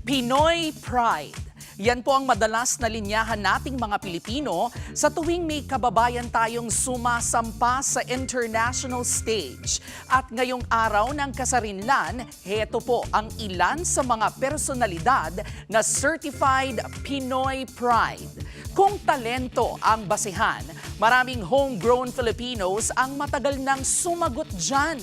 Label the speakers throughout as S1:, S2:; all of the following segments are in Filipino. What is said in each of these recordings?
S1: Pinoy Pride. Yan po ang madalas na linyahan nating mga Pilipino sa tuwing may kababayan tayong sumasampa sa international stage. At ngayong araw ng kasarinlan, heto po ang ilan sa mga personalidad na Certified Pinoy Pride. Kung talento ang basehan, maraming homegrown Filipinos ang matagal nang sumagot dyan.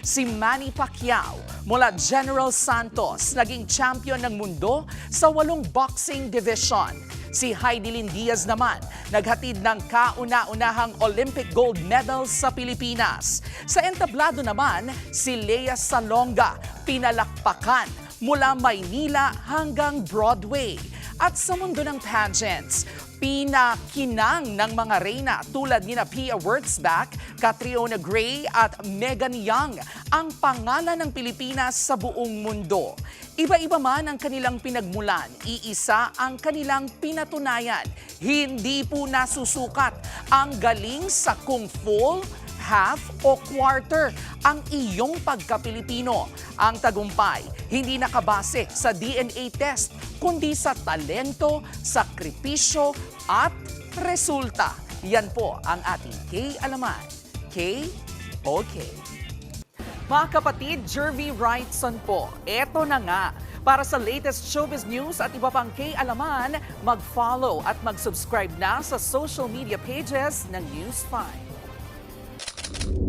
S1: Si Manny Pacquiao mula General Santos, naging champion ng mundo sa 8 boxing division. Si Heidelin Diaz naman, naghatid ng kauna-unahang Olympic gold medal sa Pilipinas. Sa entablado naman, si Lea Salonga, pinalakpakan mula Maynila hanggang Broadway. At sa mundo ng pageants, pinakinang ng mga reyna tulad ni Pia Wurtzbach, Catriona Gray at Megan Young ang pangalan ng Pilipinas sa buong mundo. Iba-iba man ang kanilang pinagmulan, iisa ang kanilang pinatunayan. Hindi po nasusukat ang galing sa kung full, half o quarter ang iyong pagka-Pilipino. Ang tagumpay, hindi nakabase sa DNA test, kundi sa talento, sakripisyo at resulta. Yan po ang ating K-Alaman. K-OK. Mga kapatid, Jervy Wrightson po. Eto na nga. Para sa latest showbiz news at iba pang K-Alaman, mag-follow at mag-subscribe na sa social media pages ng News 5.